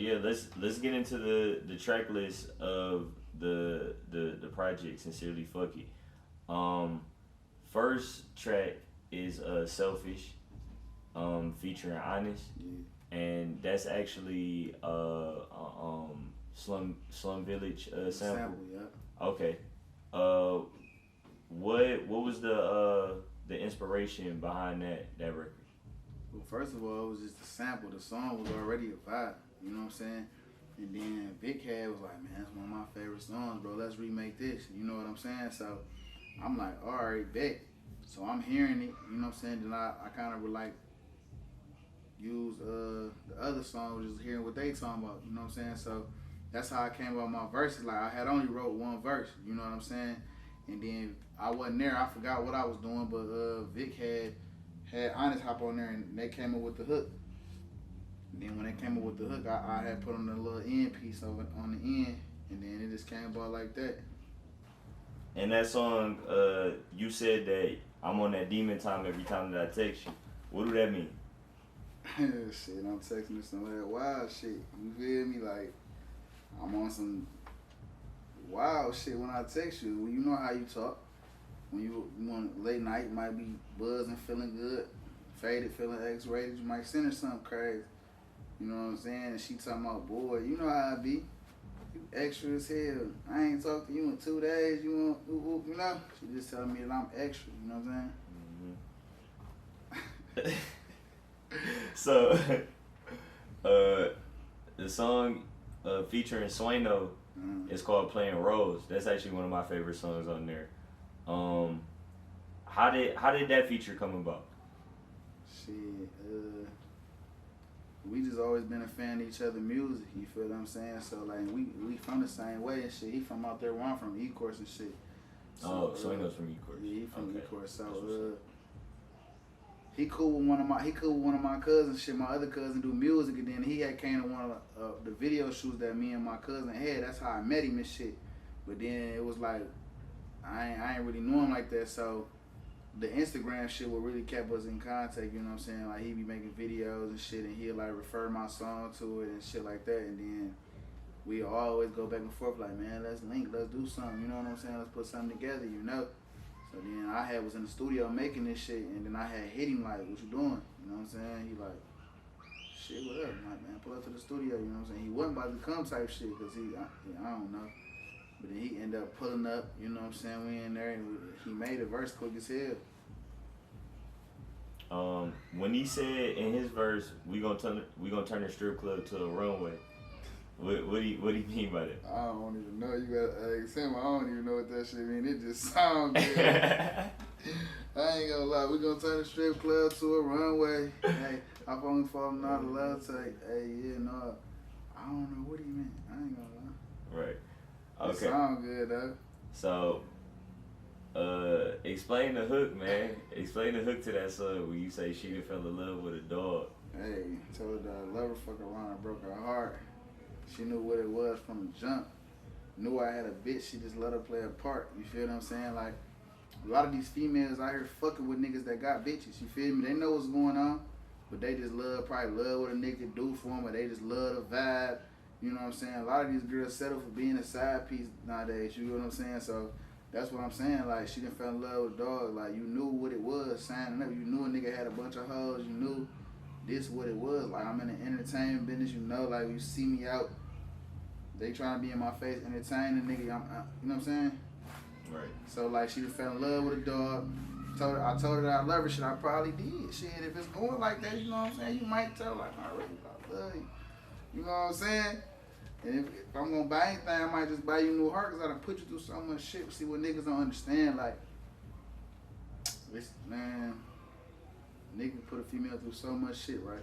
yeah, let's get into the track list of the project. Sincerely, fuck it. Um, First track is Selfish, featuring Honest, Yeah, and that's actually Slum Village the sample. sample, yeah. Okay. Uh, what was the inspiration behind that record? Well, first of all, it was just a sample. The song was already a vibe. You know what I'm saying? And then Big Cat was like, man, that's one of my favorite songs, bro. Let's remake this. You know what I'm saying? So I'm like, all right, bet. So I'm hearing it. You know what I'm saying? Then I kind of would like use the other song, just hearing what they talking about. You know what I'm saying? So that's how I came up with my verses. Like I had only wrote one verse. You know what I'm saying? And then I wasn't there. I forgot what I was doing, but Vic had Honest hop on there, and they came up with the hook. And then when they came up with the hook, I had put on a little end piece of it on the end, and then it just came about like that. And that song, you said that I'm on that demon time every time that I text you. What do that mean? Shit, I'm texting this some of that wild shit. You feel me? Like I'm on some wild shit when I text you. Well, you know how you talk. When you want late night, you might be buzzing, feeling good, faded, feeling X-rated. You might send her something crazy. You know what I'm saying? And she talking about, boy, you know how I be. You extra as hell. I ain't talked to you in 2 days. You want, you know? She just telling me that I'm extra. You know what I'm Hmm. So, uh, the song featuring Swainoh saying? is called "Playing Roles." That's actually one of my favorite songs on there. Um, how did that feature come about? Shit, we just always been a fan of each other music. You feel what I'm saying? So like we from the same way and shit. He from out there where I'm from, E-Course and shit. Oh, So Swainoh's from Ecourse. yeah, he from Okay, E-Course. So that's what's up. he cool with one of my cousins. Shit, my other cousin do music, and then he had came to one of the video shoots that me and my cousin had. That's how I met him and shit. But then it was like I ain't really knew him like that. So the Instagram shit what really kept us in contact, you know what I'm saying? Like he be making videos and shit and he'll like refer my song to it and shit like that, and then we always go back and forth like, man, let's link, let's do something, you know what I'm saying? Let's put something together, you know? So then was in the studio making this shit, and then I had hit him like, what you doing? You know what I'm saying? He like, shit, what up? I'm like, man, pull up to the studio, you know what I'm saying? He wasn't about to come type shit, cause I don't know. But then he ended up pulling up, you know what I'm saying? We in there and he made a verse quick as hell. When he said in his verse, we gonna turn the strip club to a runway. What do you mean by that? I don't even know. You gotta ask him. I don't even know what that shit mean. It just sounds good. I ain't gonna lie. We gonna turn the strip club to a runway. Hey, I've only fallen out of love. Say, hey, yeah, no. I don't know. What do you mean? I ain't gonna lie. Right. It Okay. sound good though. So, explain the hook, man. Explain the hook to that song when you say she done fell in love with a dog. Hey, told her that I love her, fuck around and broke her heart. She knew what it was from the jump. Knew I had a bitch, she just let her play a part. You feel what I'm saying? Like, a lot of these females out here fucking with niggas that got bitches. You feel me? They know what's going on, but they just probably love what a nigga do for them, or they just love the vibe. You know what I'm saying? A lot of these girls settle for being a side piece nowadays. You know what I'm saying? So that's what I'm saying. Like, she done fell in love with dog. Like, you knew what it was signing up. You knew a nigga had a bunch of hoes. You knew this what it was. Like, I'm in the entertainment business. You know, like, you see me out, they trying to be in my face, entertaining nigga. You know what I'm saying? Right. So like, she just fell in love with a dog. I told her that I love her. Shit, I probably did. Shit, if it's going like that, you know what I'm saying? You might tell like, alright, I love you. You know what I'm saying? And if I'm gonna buy anything, I might just buy you a new heart, cause I done put you through so much shit. See what niggas don't understand, like, man, niggas put a female through so much shit, right?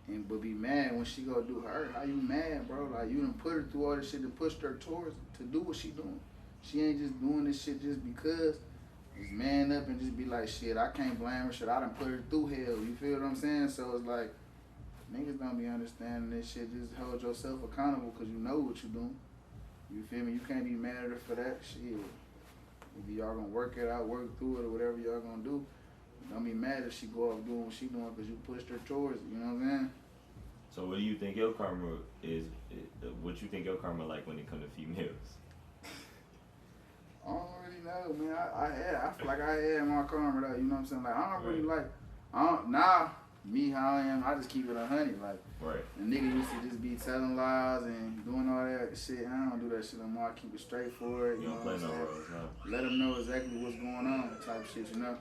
And but be mad when she go do her. How you mad, bro? Like, you done put her through all this shit and pushed her towards to do what she doing. She ain't just doing this shit just because. Just man up and just be like, shit, I can't blame her. Shit, I done put her through hell. You feel what I'm saying? So it's like, niggas don't be understanding this shit. Just hold yourself accountable because you know what you doing. You feel me? You can't be mad at her for that shit. If y'all gonna work it out, work through it, or whatever y'all gonna do, don't be mad if she go off doing what she doing because you pushed her towards it. You know what I'm saying? So what do you think your karma is? What you think your karma like when it comes to females? I don't really know, man. I feel like I had my karma though. You know what I'm saying? Like I don't really like. Me how I am. I just keep it 100. Like Right. the nigga used to just be telling lies and doing all that shit. I don't do that shit no more. I keep it straightforward. You You know don't what play I'm no saying? roles, no. Let them know exactly what's going on, type shit. You know.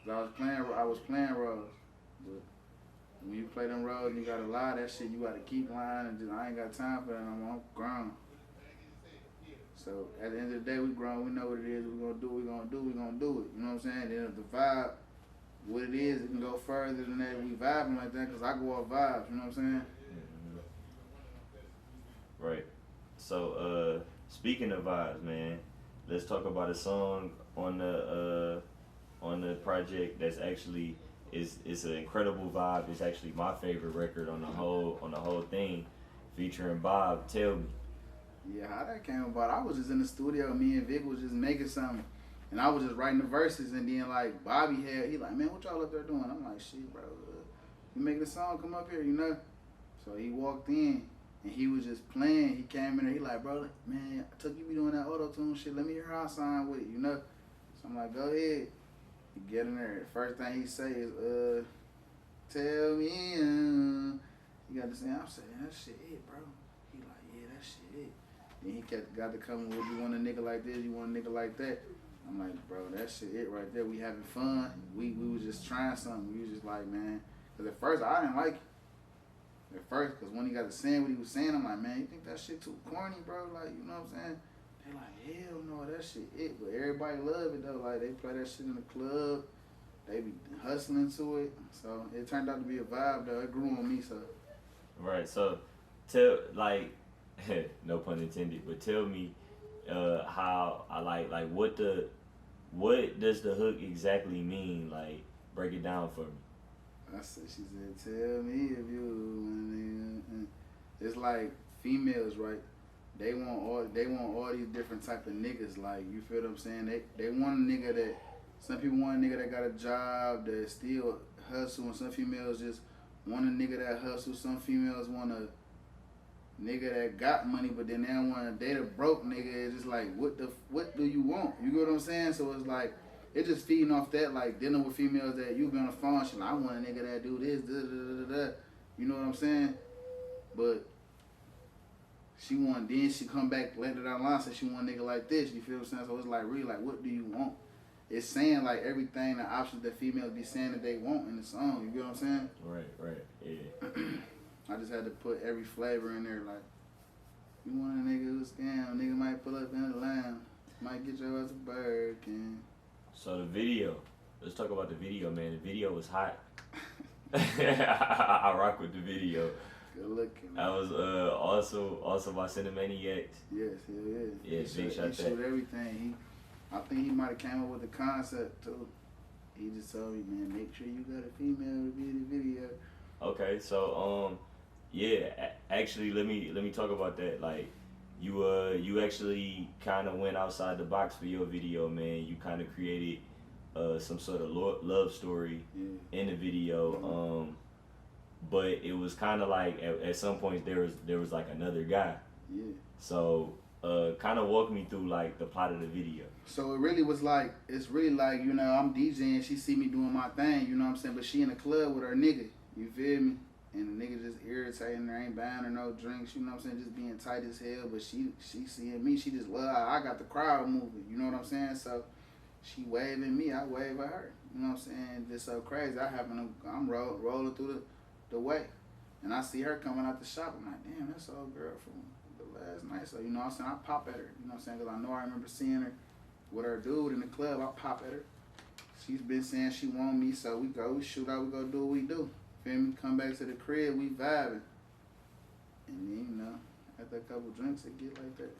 'Cause I was playing roles, but when you play them roles and you gotta lie, that shit you gotta keep lying and just I ain't got time for that no more. I'm grown. So at the end of the day, we grown. We know what it is. We gonna do. We gonna do. We gonna do it. You know what I'm saying? Then if the vibe, what it is, it can go further than that. We vibing like that because I go off vibes. You know what I'm saying? Mm-hmm. Right. So speaking of vibes, man, let's talk about a song on the project that's actually it's an incredible vibe. It's actually my favorite record on the whole thing, featuring Bob. Tell me. Yeah, how that came about? I was just in the studio. Me and Vic was just making something, and I was just writing the verses. And then like Bobby he like, man, what y'all up there doing? I'm like, shit, bro, you making a song? Come up here, you know. So he walked in, and he was just playing. He came in there. He like, bro, man, I took you be doing that auto tune shit. Let me hear how I sound with it, you know. So I'm like, go ahead. He get in there. The first thing he say is, tell me, you got to say, I'm saying that shit it, bro. He like, yeah, that shit it. Then he got to come with, you want a nigga like this, you want a nigga like that. I'm like, bro, that shit it right there. We having fun. We was just trying something. We was just like, man. Because at first, I didn't like it. At first, because when he got to saying what he was saying, I'm like, man, you think that shit too corny, bro? Like, you know what I'm saying? They like, hell no, that shit it. But everybody love it, though. Like, they play that shit in the club. They be hustling to it. So, it turned out to be a vibe, though. It grew on me, so. Right. So, tell like. No pun intended, but tell me how I like what does the hook exactly mean? Like, break it down for me. I said, she said, tell me if you. It's like females, right? They want all these different type of niggas. Like, you feel what I'm saying? They want a nigga that. Some people want a nigga that got a job that still hustle, and some females just want a nigga that hustle. Some females want a nigga that got money, but then they don't want to date a broke nigga. It's just like, what do you want? You get what I'm saying? So it's like, it just feeding off that, like dealing with females that you be on the phone, she like, I want a nigga that do this, da da da da. You know what I'm saying? But then she come back later down the line, say she want a nigga like this. You feel what I'm saying? So it's like, really, like, what do you want? It's saying like everything, the options that females be saying that they want in the song. You get what I'm saying? Right, yeah. I just had to put every flavor in there. Like, you want a nigga who scam, nigga might pull up in the lamb, might get your ass a Birkin. So the video, let's talk about the video, man. The video was hot. I rock with the video. Good looking. That was also by Cinemaniacs. Yes, hell yeah. Yeah, big shot. He shoot everything. I think he might have came up with the concept too. He just told me, man, make sure you got a female to be in the video. Okay, so yeah, actually, let me talk about that. Like, you actually kind of went outside the box for your video, man. You kind of created some sort of love story in the video. But it was kind of like at some point there was like another guy. Yeah. So kind of walk me through like the plot of the video. So it really was like, it's really like, you know, I'm DJing, she see me doing my thing, you know what I'm saying? But she in the club with her nigga, you feel me? And the nigga just irritating her, ain't buying her no drinks, you know what I'm saying? Just being tight as hell, but she seeing me, she just love how I got the crowd moving, you know what I'm saying? So she waving me, I wave at her, you know what I'm saying? Just so crazy. I'm rolling through the way, and I see her coming out the shop. I'm like, damn, that's old girl from the last night. So, you know what I'm saying? I pop at her, you know what I'm saying? Because I know I remember seeing her with her dude in the club. I pop at her. She's been saying she want me, so we shoot out, we go do what we do. Feel me? Come back to the crib, we vibing. And then, you know, after a couple drinks, it get like that.